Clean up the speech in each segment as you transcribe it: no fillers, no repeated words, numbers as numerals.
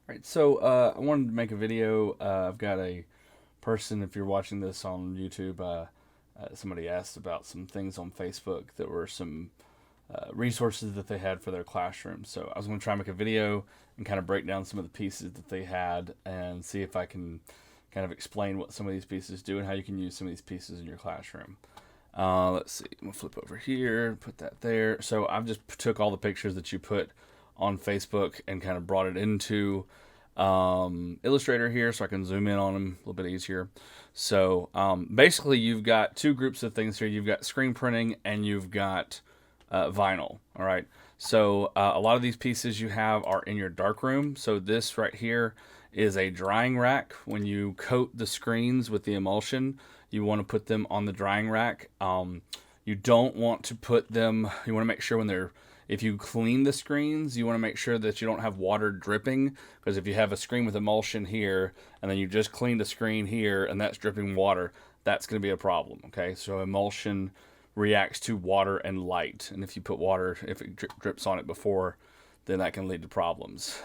Right, so I wanted to make a video. I've got a person, if you're watching this on YouTube, somebody asked about some things on Facebook that were some resources that they had for their classroom. So I was going to try and make a video and kind of break down some of the pieces that they had and see if I can kind of explain what some of these pieces do and how you can use some of these pieces in your classroom. Let's see, I'm going to flip over here, put that there. So I've just took all the pictures that you put on Facebook and kind of brought it into Illustrator here so I can zoom in on them a little bit easier. So basically you've got two groups of things here. You've got screen printing and you've got vinyl. All right. So a lot of these pieces you have are in your darkroom. So this right here is a drying rack. When you coat the screens with the emulsion, you want to put them on the drying rack. You don't want to put them, you want to make sure when they're, if you clean the screens, you want to make sure that you don't have water dripping, because if you have a screen with emulsion here and then you just cleaned a screen here and that's dripping water, that's going to be a problem. Okay, so emulsion reacts to water and light, and if you put water, if it drips on it before, then that can lead to problems.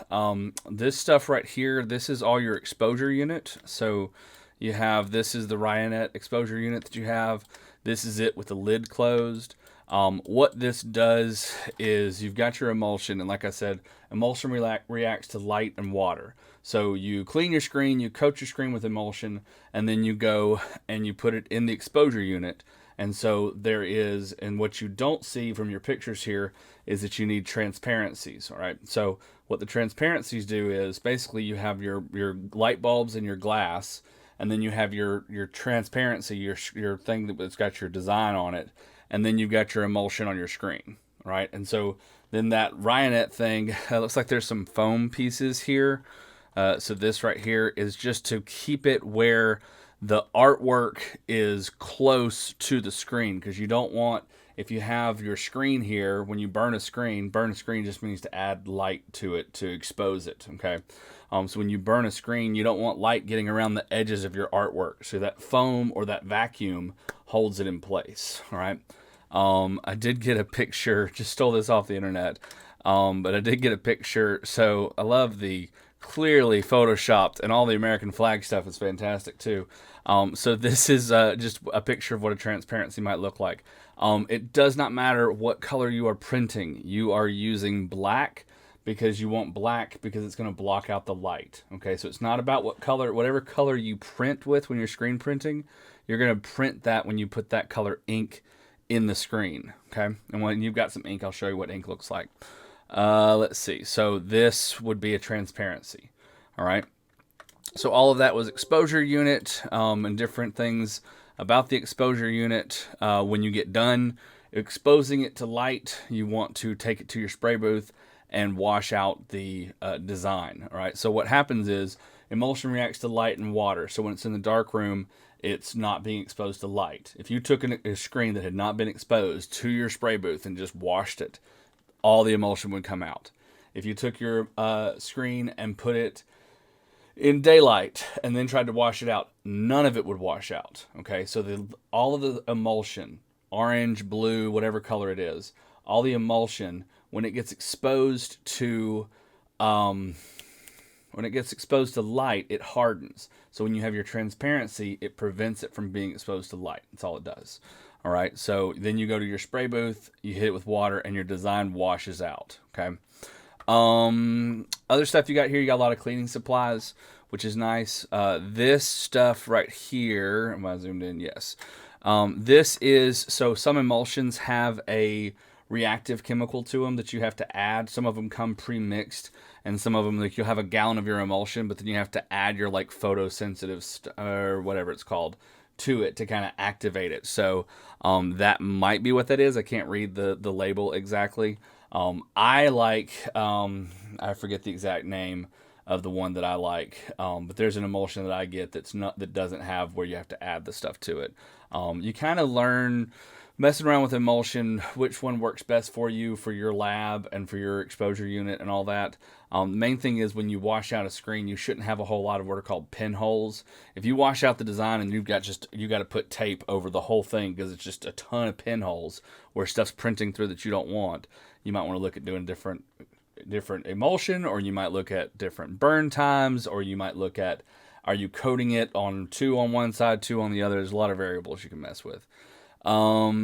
This stuff right here, this is all your exposure unit. So you have, this is the Ryonet exposure unit that you have. This is it with the lid closed. What this does is you've got your emulsion, and like I said, emulsion reacts to light and water. So you clean your screen, you coat your screen with emulsion, and then you go and you put it in the exposure unit. And so there is, and what you don't see from your pictures here is that you need transparencies. All right. So what the transparencies do is basically you have your light bulbs in your glass, and then you have your transparency, your thing that's got your design on it, and then you've got your emulsion on your screen, right? And so then that Ryonet thing, looks like there's some foam pieces here. So this right here is just to keep it where the artwork is close to the screen, because you don't want, if you have your screen here, when you burn a screen just means to add light to it to expose it, okay? So when you burn a screen, you don't want light getting around the edges of your artwork. So that foam or that vacuum holds it in place, all right? I did get a picture, just stole this off the internet, but I did get a picture. So I love the clearly photoshopped, and all the American flag stuff is fantastic too. So this is just a picture of what a transparency might look like. It does not matter what color you are printing. You are using black because you want black because it's going to block out the light. Okay, so it's not about what color, whatever color you print with when you're screen printing, you're going to print that when you put that color ink in the screen. Okay, and when you've got some ink, I'll show you what ink looks like. Let's see. So this would be a transparency. All right. So all of that was exposure unit, and different things about the exposure unit. When you get done exposing it to light, you want to take it to your spray booth and wash out the design. All right. So what happens is emulsion reacts to light and water. So when it's in the dark room, it's not being exposed to light. If you took a screen that had not been exposed to your spray booth and just washed it, all the emulsion would come out. If you took your screen and put it in daylight and then tried to wash it out, none of it would wash out. Okay, so all of the emulsion, orange, blue, whatever color it is, all the emulsion, when it gets exposed to light, it hardens. So when you have your transparency, it prevents it from being exposed to light. That's all it does. All right, so then you go to your spray booth, you hit it with water, and your design washes out. Okay. Other stuff you got here, you got a lot of cleaning supplies, which is nice. This stuff right here, am I zoomed in? Yes. This is, so some emulsions have a reactive chemical to them that you have to add. Some of them come pre-mixed, and some of them, like, you'll have a gallon of your emulsion, but then you have to add your like photosensitive or whatever it's called to it to kind of activate it. So that might be what that is. I can't read the label exactly. I like, I forget the exact name of the one that I like, but there's an emulsion that I get that doesn't have where you have to add the stuff to it. You kind of learn messing around with emulsion, which one works best for you, for your lab and for your exposure unit and all that. The main thing is when you wash out a screen, you shouldn't have a whole lot of what are called pinholes. If you wash out the design and you got to put tape over the whole thing because it's just a ton of pinholes where stuff's printing through that you don't want, you might want to look at doing different different emulsion, or you might look at different burn times, or you might look at, are you coating it on 2 on one side, 2 on the other? There's a lot of variables you can mess with.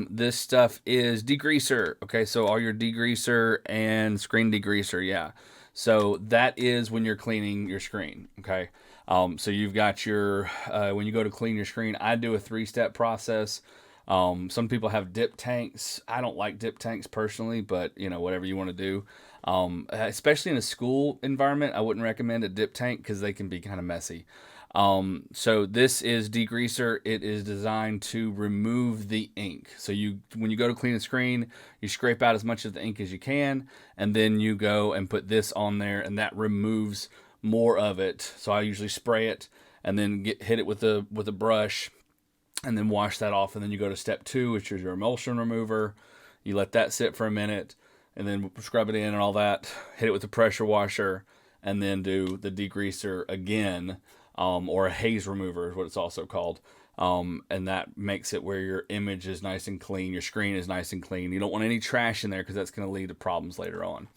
This stuff is degreaser. Okay, so all your degreaser and screen degreaser, yeah. So that is when you're cleaning your screen, okay? So you've got your, when you go to clean your screen, I do a 3-step process. Some people have dip tanks. I don't like dip tanks personally, but you know, whatever you want to do. Especially in a school environment, I wouldn't recommend a dip tank because they can be kind of messy. So this is degreaser. It is designed to remove the ink. So when you go to clean a screen, you scrape out as much of the ink as you can, and then you go and put this on there, and that removes more of it. So I usually spray it and then hit it with a brush, and then wash that off. And then you go to step 2, which is your emulsion remover. You let that sit for a minute, and then scrub it in and all that. Hit it with a pressure washer, and then do the degreaser again. Or a haze remover is what it's also called. And that makes it where your image is nice and clean, your screen is nice and clean. You don't want any trash in there because that's going to lead to problems later on.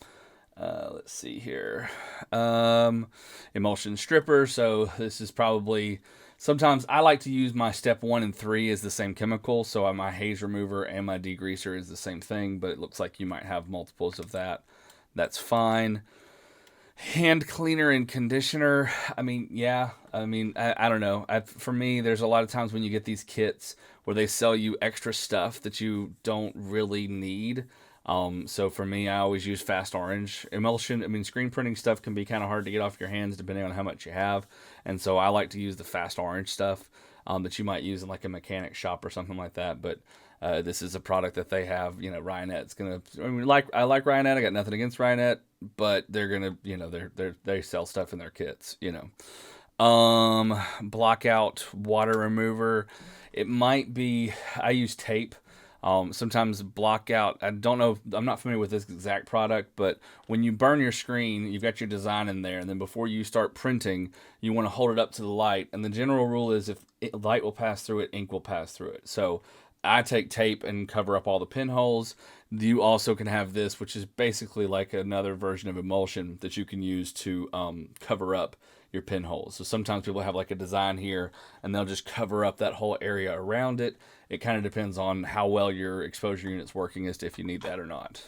Let's see here. Emulsion Stripper. So this is probably, sometimes I like to use my step 1 and 3 as the same chemical. So my haze remover and my degreaser is the same thing, but it looks like you might have multiples of that. That's fine. Hand cleaner and conditioner. I mean, yeah. I mean, I don't know. For me, there's a lot of times when you get these kits where they sell you extra stuff that you don't really need. So for me, I always use Fast Orange. Emulsion, I mean, screen printing stuff can be kind of hard to get off your hands depending on how much you have. And so I like to use the Fast Orange stuff that you might use in like a mechanic shop or something like that. But this is a product that they have. You know, Ryanette's gonna. I mean, I like Ryanette. I got nothing against Ryanette, but they're gonna. You know, they sell stuff in their kits. You know, blockout water remover. It might be. I use tape. Sometimes blockout. I don't know. I'm not familiar with this exact product, but when you burn your screen, you've got your design in there, and then before you start printing, you want to hold it up to the light. And the general rule is if light will pass through it, ink will pass through it. So I take tape and cover up all the pinholes. You also can have this, which is basically like another version of emulsion that you can use to cover up your pinholes. So sometimes people have like a design here and they'll just cover up that whole area around it. It kind of depends on how well your exposure unit's working as to if you need that or not.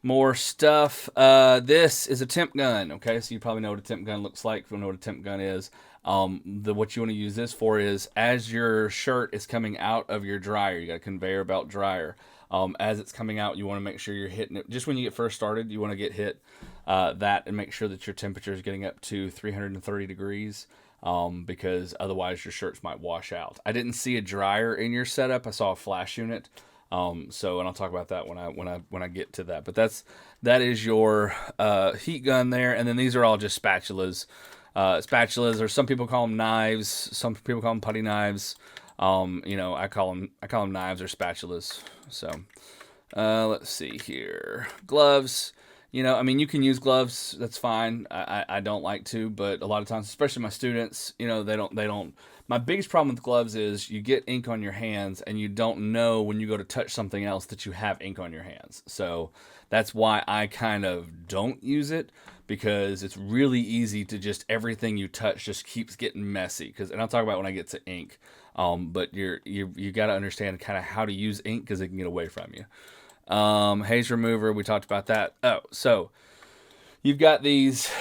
More stuff. This is a Temp Gun. Okay, so you probably know what a Temp Gun looks like. If you know what a Temp Gun is. What you want to use this for is as your shirt is coming out of your dryer, you got a conveyor belt dryer. As it's coming out, you want to make sure you're hitting it. Just when you get first started, you want to get hit that and make sure that your temperature is getting up to 330 degrees. Because otherwise your shirts might wash out. I didn't see a dryer in your setup. I saw a flash unit. And I'll talk about that when I get to that. But that is your heat gun there, and then these are all just spatulas. Spatulas, or some people call them knives. Some people call them putty knives. You know, I call them knives or spatulas. So, let's see here. Gloves. You know, I mean, you can use gloves. That's fine. I don't like to, but a lot of times, especially my students, you know, they don't. My biggest problem with gloves is you get ink on your hands and you don't know when you go to touch something else that you have ink on your hands. So that's why I kind of don't use it, because it's really easy to just everything you touch just keeps getting messy. And I'll talk about when I get to ink. But you got to understand kind of how to use ink because it can get away from you. Haze Remover, we talked about that. Oh, so you've got these.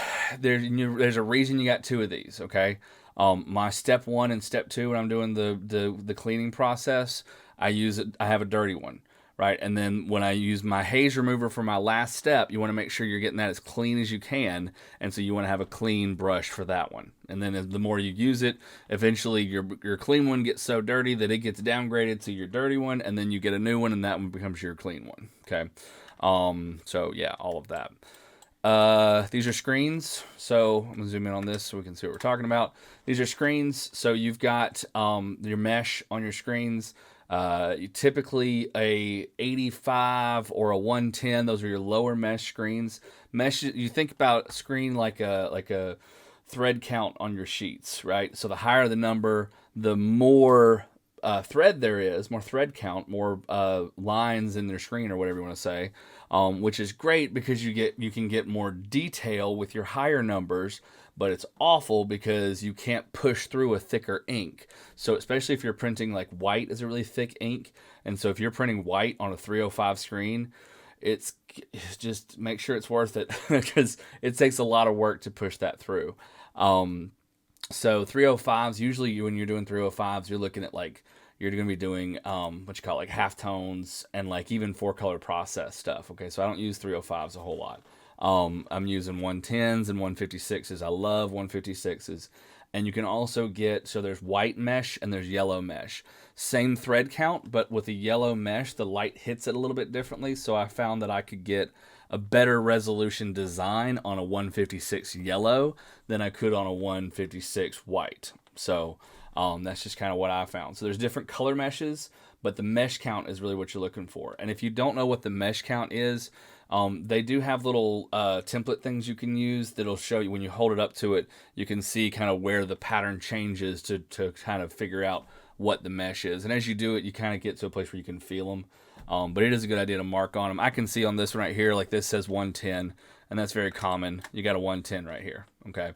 There's a reason you got 2 of these, okay? My step 1 and step 2 when I'm doing the cleaning process, I have a dirty one, right? And then when I use my Haze Remover for my last step, you want to make sure you're getting that as clean as you can, and so you want to have a clean brush for that one. And then the more you use it, eventually your clean one gets so dirty that it gets downgraded to your dirty one, and then you get a new one, and that one becomes your clean one, okay? So yeah, all of that. These are screens. So I'm gonna zoom in on this so we can see what we're talking about. These are screens. So you've got your mesh on your screens. Typically a 85 or a 110. Those are your lower mesh screens. Mesh. You think about a screen like a thread count on your sheets, right? So the higher the number, the more thread there is, more thread count, more lines in their screen or whatever you want to say, which is great because you can get more detail with your higher numbers, but it's awful because you can't push through a thicker ink. So especially if you're printing like white is a really thick ink, and so if you're printing white on a 305 screen, it's just make sure it's worth it because it takes a lot of work to push that through. So 305s, usually when you're doing 305s, you're looking at like, you're going to be doing what you call like halftones and like even 4-color process stuff. Okay, so I don't use 305s a whole lot. I'm using 110s and 156s. I love 156s. And you can also get, so there's white mesh and there's yellow mesh. Same thread count, but with the yellow mesh, the light hits it a little bit differently. So I found that I could get a better resolution design on a 156 yellow than I could on a 156 white. So that's just kind of what I found. So there's different color meshes, but the mesh count is really what you're looking for. And if you don't know what the mesh count is, they do have little template things you can use that'll show you when you hold it up to it, you can see kind of where the pattern changes to kind of figure out what the mesh is. And as you do it, you kind of get to a place where you can feel them. But it is a good idea to mark on them. I can see on this one right here, like this says 110, and that's very common. You got a 110 right here, okay,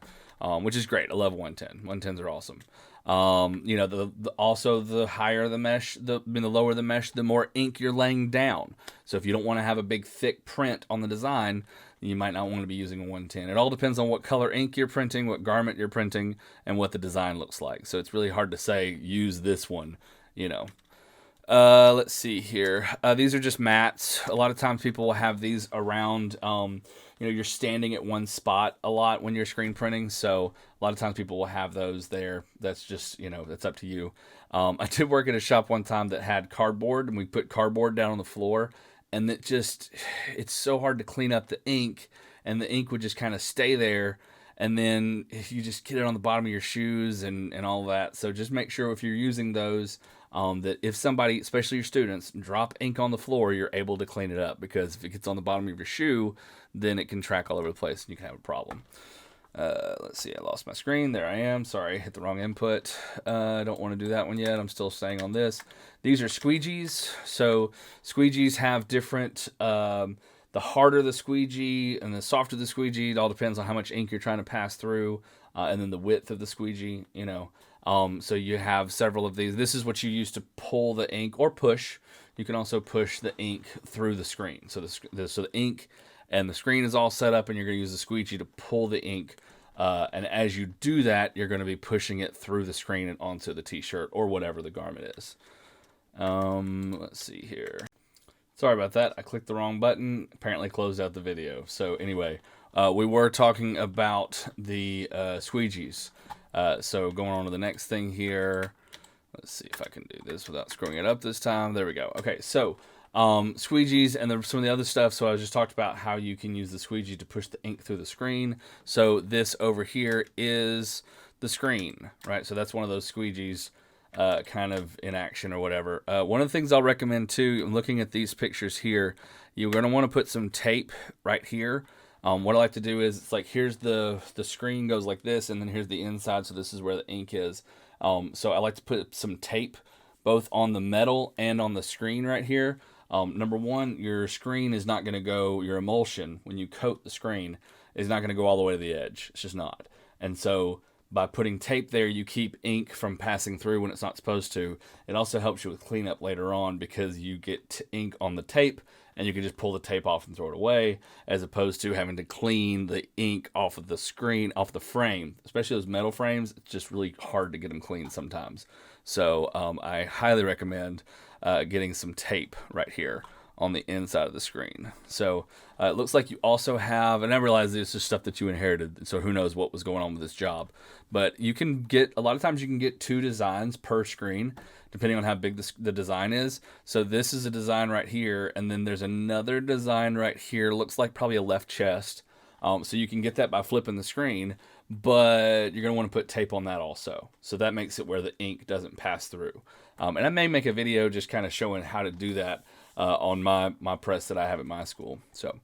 which is great. I love 110. 110s are awesome. You know, also the higher the mesh, the lower the mesh, the more ink you're laying down. So if you don't want to have a big thick print on the design, you might not want to be using a 110. It all depends on what color ink you're printing, what garment you're printing, and what the design looks like. So it's really hard to say, use this one, you know. Let's see here. These are just mats. A lot of times people will have these around, you know, you're standing at one spot a lot when you're screen printing. So a lot of times people will have those there. That's just, you know, that's up to you. I did work at a shop one time that had cardboard, and we put cardboard down on the floor, and it's so hard to clean up the ink, and the ink would just kind of stay there. And then if you just get it on the bottom of your shoes and all that. So just make sure if you're using those, that if somebody, especially your students, drop ink on the floor, you're able to clean it up, because if it gets on the bottom of your shoe, then it can track all over the place and you can have a problem. Let's see, I lost my screen. There I am. Sorry, hit the wrong input. I don't want to do that one yet. I'm still staying on this. These are squeegees. So squeegees have different, the harder the squeegee and the softer the squeegee, it all depends on how much ink you're trying to pass through, and then the width of the squeegee, you know. So you have several of these. This is what you use to pull the ink or push. You can also push the ink through the screen. So the ink and the screen is all set up, and you're going to use the squeegee to pull the ink. And as you do that, you're going to be pushing it through the screen and onto the t-shirt or whatever the garment is. Let's see here. Sorry about that. I clicked the wrong button. Apparently closed out the video. So anyway, we were talking about the squeegees. So going on to the next thing here. Let's see if I can do this without screwing it up this time. There we go. Okay, so squeegees and some of the other stuff. So I just talked about how you can use the squeegee to push the ink through the screen. So this over here is the screen, right? So that's one of those squeegees kind of in action or whatever. One of the things I'll recommend too, looking at these pictures here, you're going to want to put some tape right here. What I like to do is, it's like, here's the screen goes like this, and then here's the inside, so this is where the ink is. So I like to put some tape both on the metal and on the screen right here. Number one, your screen is not going to go, your emulsion, when you coat the screen, is not going to go all the way to the edge. It's just not. And so by putting tape there, you keep ink from passing through when it's not supposed to. It also helps you with cleanup later on, because you get ink on the tape, and you can just pull the tape off and throw it away, as opposed to having to clean the ink off of the screen, off the frame. Especially those metal frames, it's just really hard to get them clean sometimes. So I highly recommend getting some tape right here on the inside of the screen. So it looks like you also have, and I realize this is stuff that you inherited, so who knows what was going on with this job. But you can get, a lot of times you can get 2 designs per screen, depending on how big the design is. So this is a design right here, and then there's another design right here, looks like probably a left chest. So you can get that by flipping the screen, but you're going to want to put tape on that also. So that makes it where the ink doesn't pass through. And I may make a video just kind of showing how to do that on my press that I have at my school. So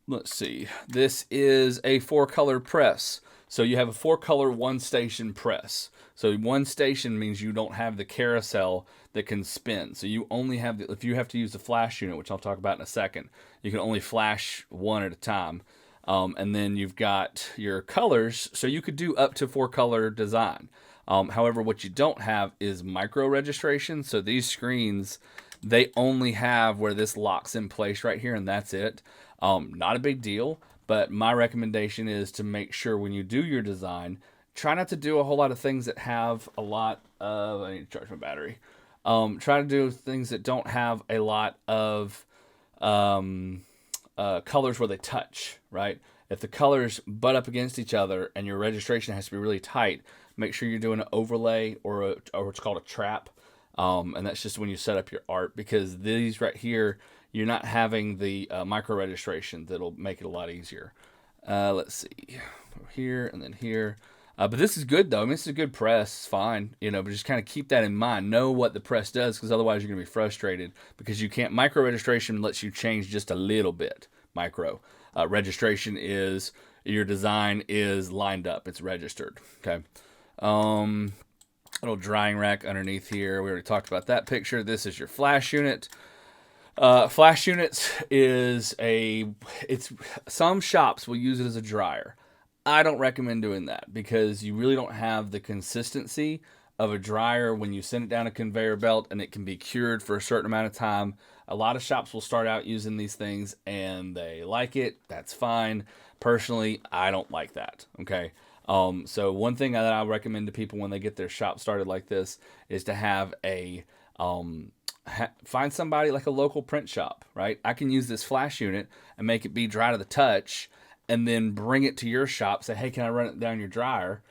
let's see. This is a 4-color press. So you have a 4-color, 1-station press. So 1 station means you don't have the carousel that can spin. So you only have, if you have to use the flash unit, which I'll talk about in a second, you can only flash 1 at a time. And then you've got your colors, so you could do up to 4-color design. However, what you don't have is micro registration. So these screens, they only have where this locks in place right here, and that's it. Not a big deal, but my recommendation is to make sure when you do your design, try not to do a whole lot of things that have a lot of, I need to charge my battery. Try to do things that don't have a lot of colors where they touch, right? If the colors butt up against each other and your registration has to be really tight, make sure you're doing an overlay or what's called a trap. And that's just when you set up your art, because these right here, you're not having the micro registration that'll make it a lot easier. Let's see, here and then here. But this is good though. I mean, this is a good press. It's fine, you know, but just kind of keep that in mind. Know what the press does, because otherwise you're going to be frustrated because you can't. Micro registration lets you change just a little bit. Micro registration is your design is lined up. It's registered. Okay. Little drying rack underneath here. We already talked about that picture. This is your flash unit. Flash units is some shops will use it as a dryer. I don't recommend doing that because you really don't have the consistency of a dryer when you send it down a conveyor belt, and it can be cured for a certain amount of time. A lot of shops will start out using these things and they like it. That's fine. Personally, I don't like that. Okay. So one thing that I recommend to people when they get their shop started like this is to have a, find somebody like a local print shop, right? I can use this flash unit and make it be dry to the touch, and then bring it to your shop, say, hey, can I run it down your dryer?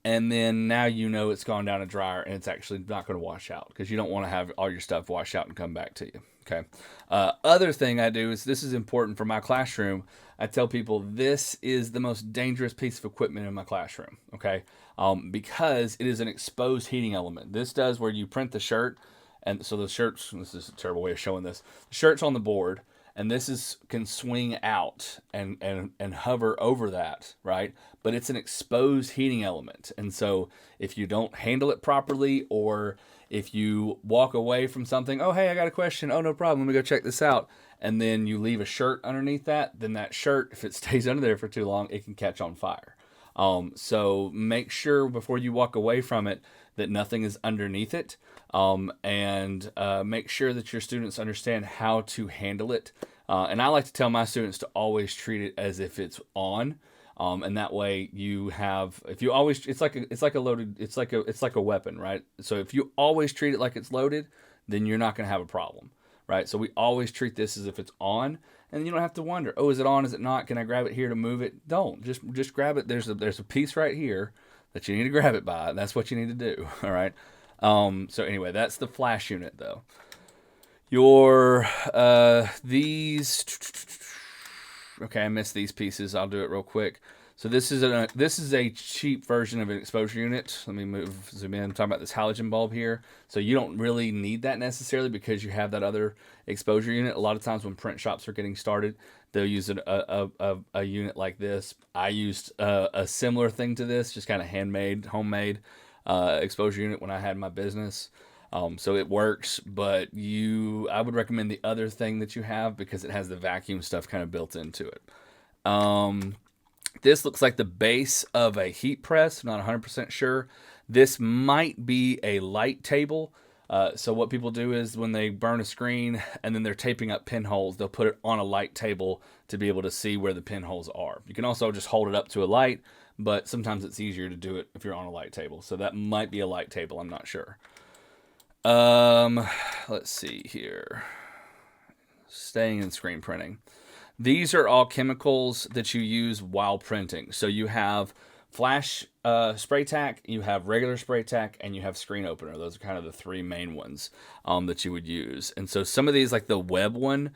And then now you know it's gone down a dryer and it's actually not going to wash out, because you don't want to have all your stuff wash out and come back to you. Okay. Other thing I do is, this is important for my classroom. I tell people this is the most dangerous piece of equipment in my classroom. Okay. Because it is an exposed heating element. This does where you print the shirt. And so the shirt's, this is a terrible way of showing this. The shirt's on the board, and this can swing out and hover over that, right? But it's an exposed heating element. And so if you don't handle it properly, or if you walk away from something, oh, hey, I got a question. Oh, no problem. Let me go check this out. And then you leave a shirt underneath that, then that shirt, if it stays under there for too long, it can catch on fire. So make sure before you walk away from it that nothing is underneath it, and make sure that your students understand how to handle it. And I like to tell my students to always treat it as if it's on, and that way you have, if you always, it's like a weapon, right? So if you always treat it like it's loaded, then you're not going to have a problem, right? So we always treat this as if it's on. And you don't have to wonder, oh, is it on? Is it not? Can I grab it here to move it? Don't. Just grab it. There's a piece right here that you need to grab it by. And that's what you need to do. All right. So anyway, that's the flash unit though. These. Okay, I missed these pieces. I'll do it real quick. So this is a cheap version of an exposure unit. Let me zoom in. I'm talking about this halogen bulb here. So you don't really need that necessarily because you have that other exposure unit. A lot of times when print shops are getting started, they'll use a unit like this. I used a similar thing to this, just kind of homemade exposure unit when I had my business. So it works, but I would recommend the other thing that you have because it has the vacuum stuff kind of built into it. This looks like the base of a heat press. I'm not 100% sure. This might be a light table. So what people do is when they burn a screen and then they're taping up pinholes, they'll put it on a light table to be able to see where the pinholes are. You can also just hold it up to a light, but sometimes it's easier to do it if you're on a light table. So that might be a light table. I'm not sure. Let's see here. Staying in screen printing. These are all chemicals that you use while printing. So you have flash spray tack, you have regular spray tack, and you have screen opener. Those are kind of the three main ones that you would use. And so some of these, like the web one,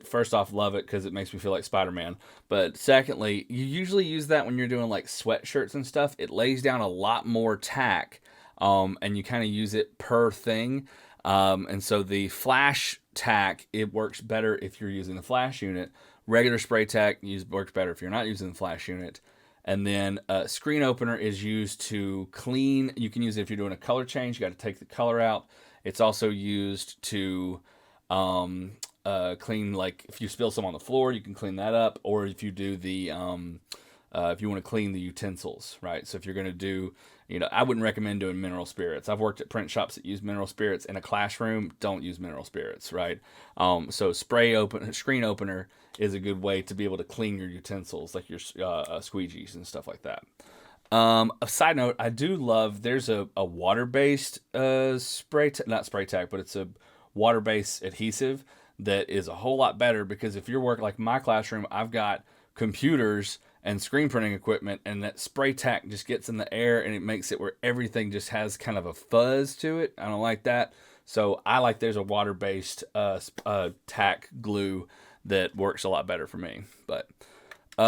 first off, love it because it makes me feel like Spider-Man. But secondly, you usually use that when you're doing like sweatshirts and stuff. It lays down a lot more tack, and you kind of use it per thing. And so the flash tack, it works better if you're using the flash unit. Regular spray tack works better if you're not using the flash unit. And then screen opener is used to clean. You can use it if you're doing a color change. You got to take the color out. It's also used to clean, like if you spill some on the floor, you can clean that up. Or if you do the if you want to clean the utensils, right? So if you're going to do, I wouldn't recommend doing mineral spirits. I've worked at print shops that use mineral spirits. In a classroom, don't use mineral spirits, right? So screen opener is a good way to be able to clean your utensils, like your squeegees and stuff like that. A side note, I do love, there's a water-based not spray tack, but it's a water-based adhesive that is a whole lot better, because if you're working, like my classroom, I've got computers and screen printing equipment, and that spray tack just gets in the air and it makes it where everything just has kind of a fuzz to it. I don't like that. So I like, there's a water-based tack glue that works a lot better for me. But I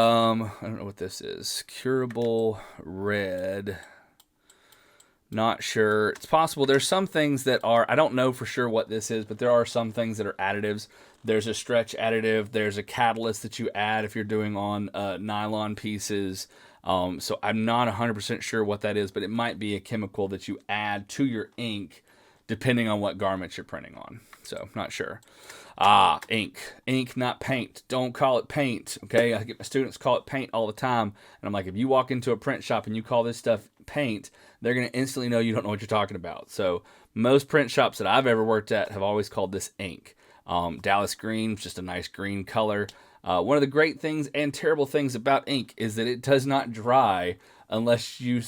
don't know what this is. Curable red. Not sure. It's possible. There's some things that are, I don't know for sure what this is, but there are some things that are additives. There's a stretch additive. There's a catalyst that you add if you're doing on nylon pieces. So I'm not 100% sure what that is, but it might be a chemical that you add to your ink depending on what garment you're printing on. So not sure. Ink, not paint. Don't call it paint, okay? I get my students call it paint all the time, and I'm like, if you walk into a print shop and you call this stuff paint, they're going to instantly know you don't know what you're talking about. So most print shops that I've ever worked at have always called this ink. Dallas green, just a nice green color. One of the great things and terrible things about ink is that it does not dry unless you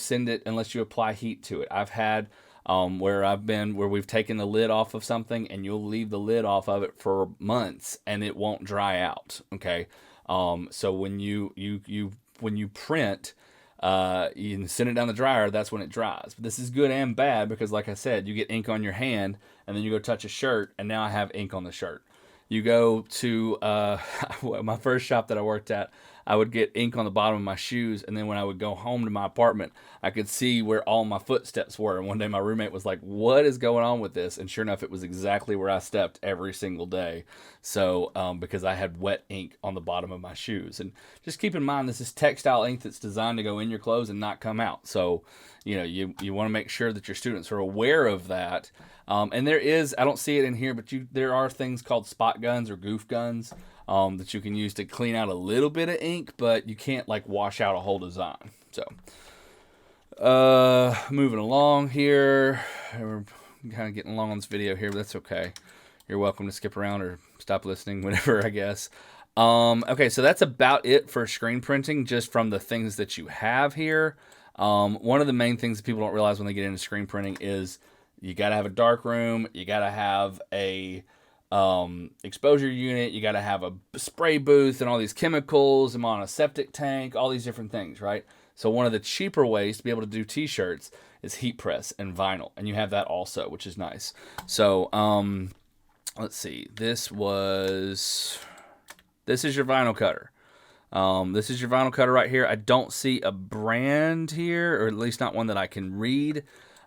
apply heat to it. I've had where we've taken the lid off of something and you'll leave the lid off of it for months and it won't dry out. Okay. So when you print, you can send it down the dryer, that's when it dries. But this is good and bad, because like I said, you get ink on your hand and then you go touch a shirt and now I have ink on the shirt. You go to my first shop that I worked at, I would get ink on the bottom of my shoes, and then when I would go home to my apartment, I could see where all my footsteps were. And one day my roommate was like, "What is going on with this?" And sure enough, it was exactly where I stepped every single day. So because I had wet ink on the bottom of my shoes. And just keep in mind, this is textile ink that's designed to go in your clothes and not come out. So you want to make sure that your students are aware of that. And there is, I don't see it in here, but there are things called spot guns or goof guns that you can use to clean out a little bit of ink, but you can't like wash out a whole design. So moving along here, we're kind of getting along on this video here, but that's okay. You're welcome to skip around or stop listening, whatever, I guess. Okay, so that's about it for screen printing, just from the things that you have here. One of the main things that people don't realize when they get into screen printing is you got to have a dark room, you got to have a exposure unit, you got to have a spray booth and all these chemicals, I'm on a septic tank, all these different things, right? So one of the cheaper ways to be able to do t-shirts is heat press and vinyl, and you have that also, which is nice. So let's see, this is your vinyl cutter. This is your vinyl cutter right here. I don't see a brand here, or at least not one that I can read.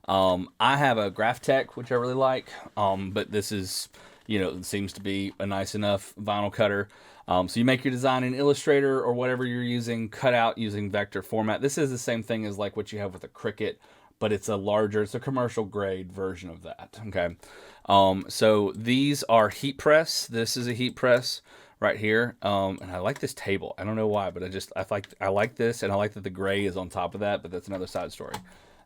I have a Graphtec, which I really like, but this is, it seems to be a nice enough vinyl cutter. So you make your design in Illustrator or whatever you're using, cut out using vector format. This is the same thing as like what you have with a Cricut, but it's a commercial grade version of that. Okay. So these are heat press. This is a heat press right here. And I like this table. I don't know why, but I like this, and I like that the gray is on top of that, but that's another side story.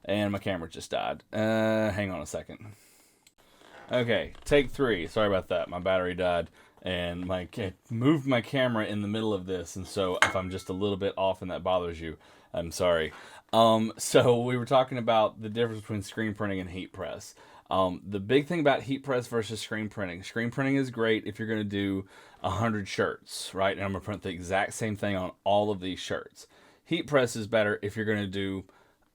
And my camera just died. Hang on a second. Okay, take 3. Sorry about that. My battery died, and I moved my camera in the middle of this, and so if I'm just a little bit off and that bothers you, I'm sorry. So we were talking about the difference between screen printing and heat press. The big thing about heat press versus screen printing. Screen printing is great if you're going to do 100 shirts, right? And I'm going to print the exact same thing on all of these shirts. Heat press is better if you're going to do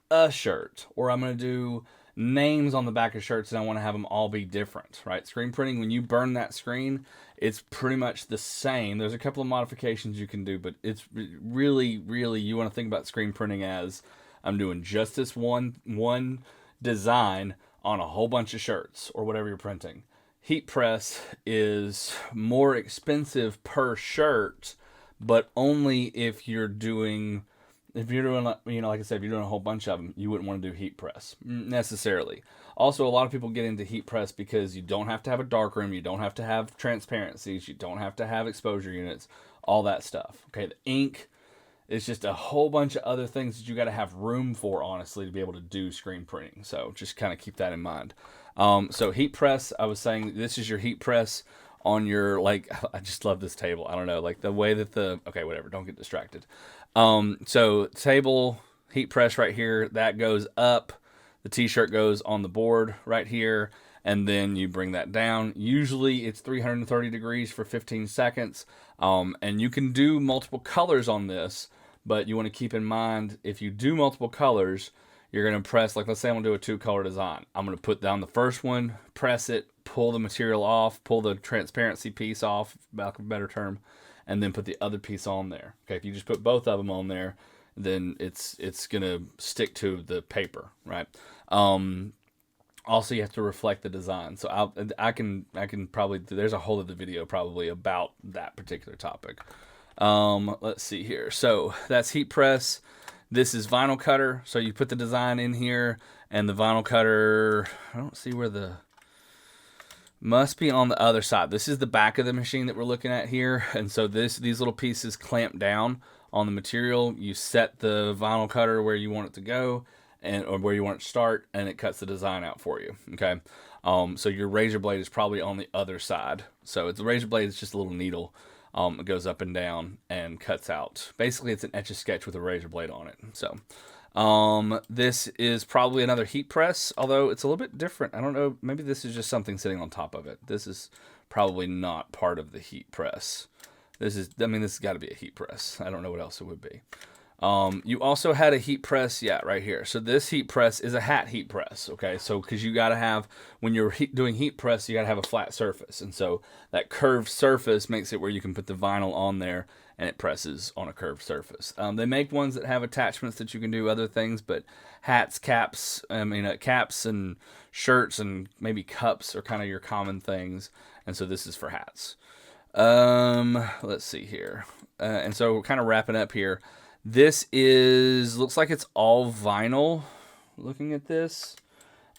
a shirt, or I'm going to do names on the back of shirts and I want to have them all be different, right? Screen printing, when you burn that screen, it's pretty much the same. There's a couple of modifications you can do, but it's really, really, you want to think about screen printing as I'm doing just this one design on a whole bunch of shirts or whatever you're printing. Heat press is more expensive per shirt, but only if you're doing if you're doing, you know, like I said, if you're doing a whole bunch of them, you wouldn't want to do heat press necessarily. Also, a lot of people get into heat press because you don't have to have a darkroom, you don't have to have transparencies, you don't have to have exposure units, all that stuff. Okay, the ink, it's just a whole bunch of other things that you got to have room for, honestly, to be able to do screen printing. So just kind of keep that in mind. So heat press, I was saying this is your heat press on your, like, I just love this table. I don't know, like the way that okay, whatever, don't get distracted. So table, heat press right here, that goes up. The t-shirt goes on the board right here, and then you bring that down. Usually it's 330 degrees for 15 seconds. And you can do multiple colors on this, but you want to keep in mind, if you do multiple colors, you're going to press, like let's say I'm going to do a 2-color design. I'm going to put down the first one, press it, pull the material off, pull the transparency piece off, about a better term, and then put the other piece on there. Okay, if you just put both of them on there, then it's going to stick to the paper, right? Also, you have to reflect the design. So I can probably, there's a whole other video probably about that particular topic. Let's see here. So that's heat press. This is vinyl cutter. So you put the design in here, and the vinyl cutter, I don't see where the, must be on the other side. This is the back of the machine that we're looking at here. And so these little pieces clamp down on the material. You set the vinyl cutter where you want it to go, or where you want it to start, and it cuts the design out for you. Okay. So your razor blade is probably on the other side. So the razor blade is just a little needle. It goes up and down and cuts out. Basically, it's an Etch-a-Sketch with a razor blade on it. So this is probably another heat press, although it's a little bit different. I don't know. Maybe this is just something sitting on top of it. This is probably not part of the heat press. This has got to be a heat press. I don't know what else it would be. You also had a heat press, yeah, right here. So this heat press is a hat heat press, okay? So because you got to have, when you're doing heat press, you got to have a flat surface. And so that curved surface makes it where you can put the vinyl on there and it presses on a curved surface. They make ones that have attachments that you can do other things, but hats, caps, caps and shirts and maybe cups are kind of your common things. And so this is for hats. Let's see here. And so we're kind of wrapping up here. This looks like it's all vinyl. Looking at this,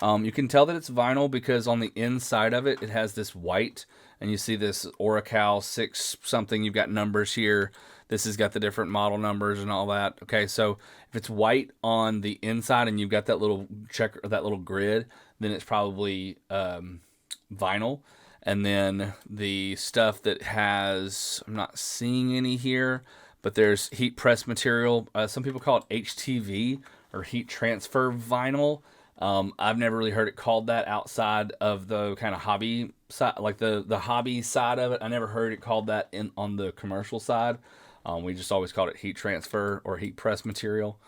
you can tell that it's vinyl because on the inside of it, it has this white, and you see this Oracal 6 something. You've got numbers here. This has got the different model numbers and all that. Okay, so if it's white on the inside and you've got that little checker, that little grid, then it's probably vinyl. And then the stuff that has, I'm not seeing any here, but there's heat press material. Some people call it HTV or heat transfer vinyl. I've never really heard it called that outside of the kind of hobby side, like the hobby side of it. I never heard it called that on the commercial side. We just always called it heat transfer or heat press material.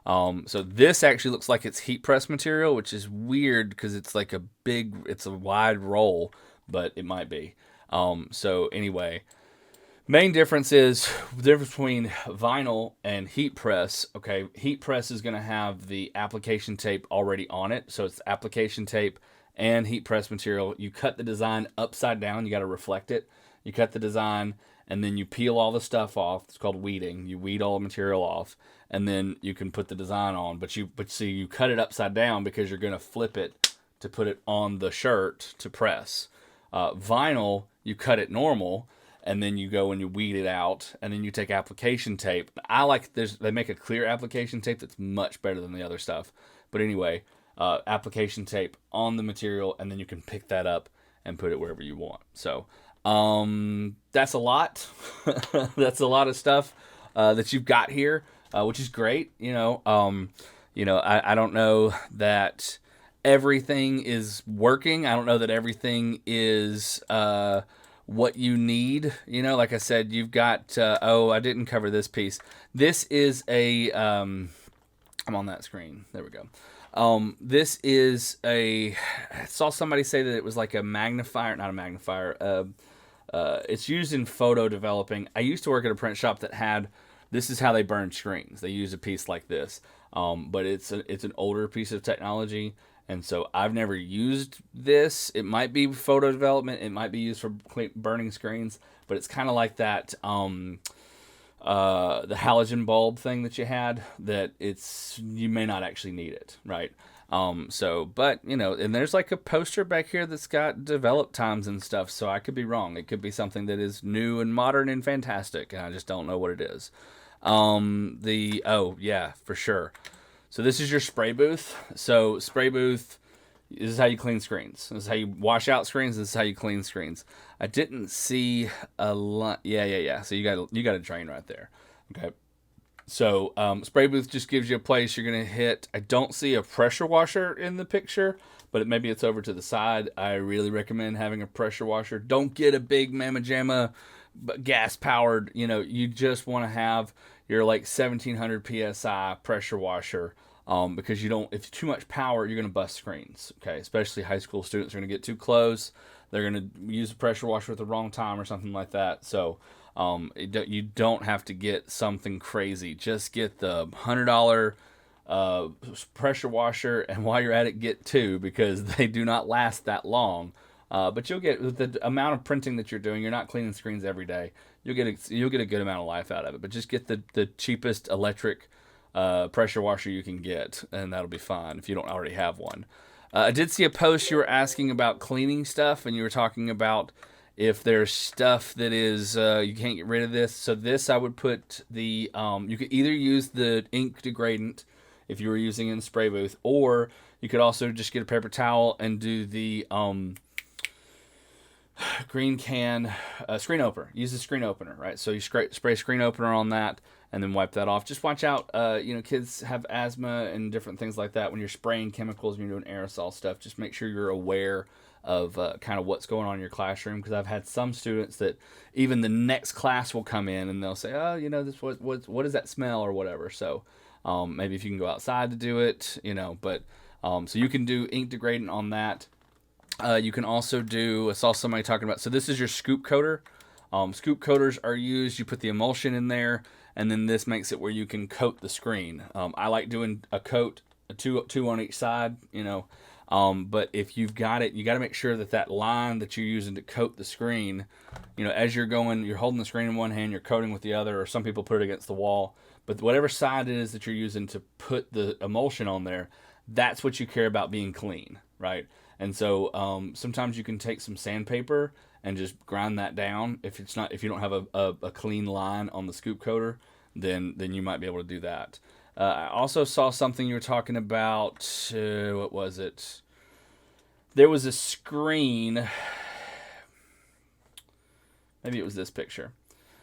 So this actually looks like it's heat press material, which is weird because it's like it's a wide roll, but it might be. So anyway, main difference is the difference between vinyl and heat press. Okay, heat press is going to have the application tape already on it. So it's application tape and heat press material. You cut the design upside down. You got to reflect it. You cut the design and then you peel all the stuff off. It's called weeding. You weed all the material off and then you can put the design on. But see, you cut it upside down because you're going to flip it to put it on the shirt to press. Vinyl, you cut it normal. And then you go and you weed it out, and then you take application tape. They make a clear application tape that's much better than the other stuff. But anyway, application tape on the material, and then you can pick that up and put it wherever you want. So that's a lot. That's a lot of stuff that you've got here, which is great. I don't know that everything is working. I don't know that everything is what you need. Like I said, you've got I didn't cover this piece. This is I'm on that screen. There we go. This is I saw somebody say that it was like a magnifier, not a magnifier. It's used in photo developing. I used to work at a print shop that had, this is how they burn screens. They use a piece like this, but it's an older piece of technology. And so I've never used this. It might be photo development. It might be used for burning screens, but it's kind of like that. the halogen bulb thing that you had, that you may not actually need it, right? But and there's like a poster back here that's got develop times and stuff, so I could be wrong. It could be something that is new and modern and fantastic, and I just don't know what it is. Oh yeah, for sure. So this is your spray booth. So spray booth, this is how you clean screens. This is how you wash out screens. This is how you clean screens. I didn't see a lot. Yeah. So you got a drain right there. Okay. So spray booth just gives you a place you're gonna hit. I don't see a pressure washer in the picture, but maybe it's over to the side. I really recommend having a pressure washer. Don't get a big mamma jamma gas powered. You just want to have your like 1700 psi pressure washer. Because if too much power, you're going to bust screens. Okay, especially high school students are going to get too close. They're going to use a pressure washer at the wrong time or something like that. So you don't have to get something crazy. Just get the $100 pressure washer, and while you're at it, get two, because they do not last that long. But you'll get, with the amount of printing that you're doing, you're not cleaning screens every day. You'll get a good amount of life out of it. But just get the cheapest electric pressure washer you can get, and that'll be fine if you don't already have one. I did see a post, you were asking about cleaning stuff, and you were talking about if there's stuff that is you can't get rid of this. So this, I would put the you could either use the ink degradant if you were using it in the spray booth, or you could also just get a paper towel and do the green can screen opener. Use the screen opener, right? So you spray screen opener on that, and then wipe that off. Just watch out. Kids have asthma and different things like that. When you're spraying chemicals and you're doing aerosol stuff, just make sure you're aware of kind of what's going on in your classroom. Because I've had some students that even the next class will come in and they'll say, "Oh, this what does that smell?" or whatever. So maybe if you can go outside to do it, But so you can do ink degradant on that. You can also do. I saw somebody talking about. So this is your scoop coater. Scoop coaters are used. You put the emulsion in there, and then this makes it where you can coat the screen. I like doing a coat, two on each side, But if you've got it, you got to make sure that line that you're using to coat the screen, as you're going, you're holding the screen in one hand, you're coating with the other, or some people put it against the wall. But whatever side it is that you're using to put the emulsion on there, that's what you care about being clean, right? And so sometimes you can take some sandpaper and just grind that down. If you don't have a clean line on the scoop coater, then you might be able to do that. I also saw something you were talking about. What was it? There was a screen. Maybe it was this picture.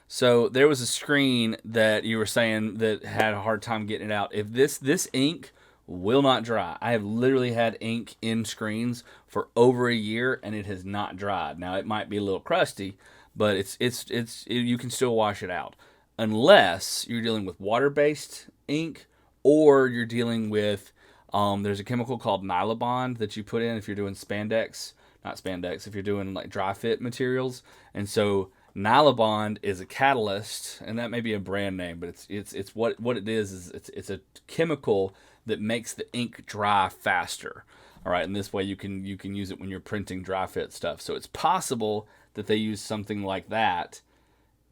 So there was a screen that you were saying that had a hard time getting it out. If this ink will not dry. I have literally had ink in screens for over a year, and it has not dried. Now it might be a little crusty, but you can still wash it out, unless you're dealing with water-based ink, or you're dealing with there's a chemical called Nylabond that you put in if you're doing if you're doing like dry fit materials. And so Nylabond is a catalyst, and that may be a brand name, but it's what it is it's a chemical that makes the ink dry faster. All right, and this way you can use it when you're printing dry fit stuff. So it's possible that they use something like that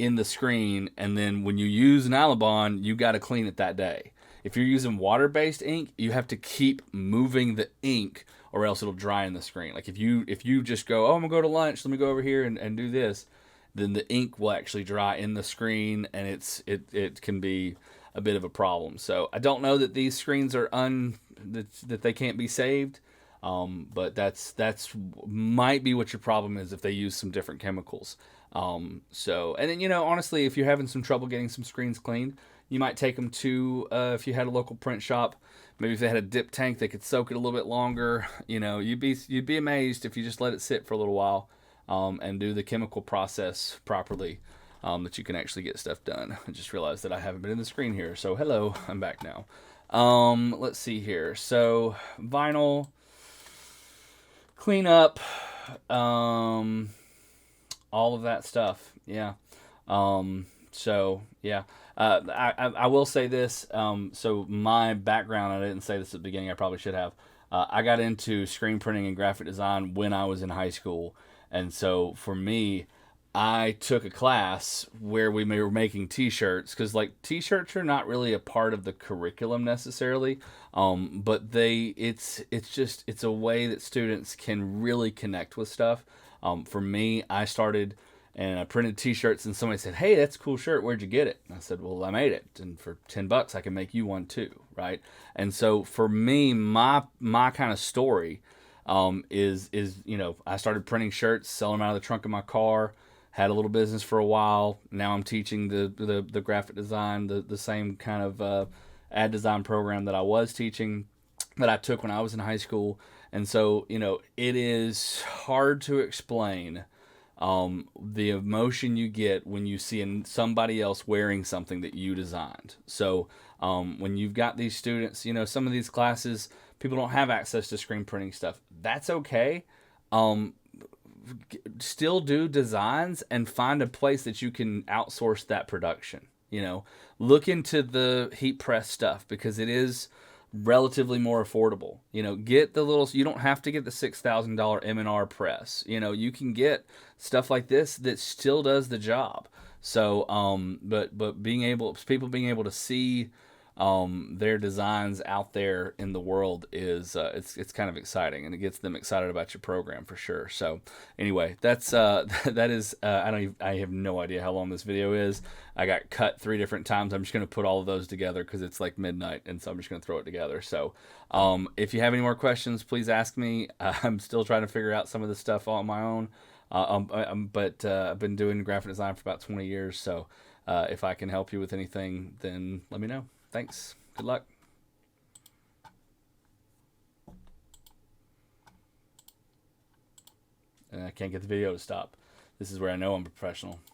in the screen, and then when you use Nylabond, you got to clean it that day. If you're using water-based ink, you have to keep moving the ink, or else it'll dry in the screen. Like if you just go, oh, I'm gonna go to lunch, let me go over here and do this, then the ink will actually dry in the screen, and it can be a bit of a problem. So I don't know that these screens are that they can't be saved, but that's might be what your problem is if they use some different chemicals. And then honestly, if you're having some trouble getting some screens cleaned, you might take them to if you had a local print shop. Maybe if they had a dip tank, they could soak it a little bit longer. You'd be amazed if you just let it sit for a little while and do the chemical process properly. That you can actually get stuff done. I just realized that I haven't been in the screen here. So hello, I'm back now. Let's see here. So vinyl cleanup, all of that stuff. Yeah. I will say this. So my background, I didn't say this at the beginning. I probably should have. I got into screen printing and graphic design when I was in high school, and so for me, I took a class where we were making T-shirts, because like T-shirts are not really a part of the curriculum necessarily, but it's a way that students can really connect with stuff. For me, I started and I printed T-shirts, and somebody said, "Hey, that's a cool shirt. Where'd you get it?" And I said, "Well, I made it, and for $10, I can make you one too, right?" And so for me, my kind of story is I started printing shirts, selling them out of the trunk of my car. Had a little business for a while. Now I'm teaching the graphic design, the same kind of ad design program that I was teaching, that I took when I was in high school. And so, it is hard to explain the emotion you get when you see somebody else wearing something that you designed. So when you've got these students, some of these classes, people don't have access to screen printing stuff. That's okay. Still do designs and find a place that you can outsource that production. Look into the heat press stuff, because it is relatively more affordable. Get the little. You don't have to get the $6,000 M&R press. You can get stuff like this that still does the job. So, but people being able to see their designs out there in the world is it's kind of exciting, and it gets them excited about your program for sure. So anyway, that's that is I have no idea how long this video is. I got cut 3 different times. I'm just going to put all of those together because it's like midnight, and so I'm just going to throw it together. So if you have any more questions, please ask me. I'm still trying to figure out some of this stuff on my own, but I've been doing graphic design for about 20 years. So if I can help you with anything, then let me know. Thanks. Good luck. And I can't get the video to stop. This is where I know I'm a professional.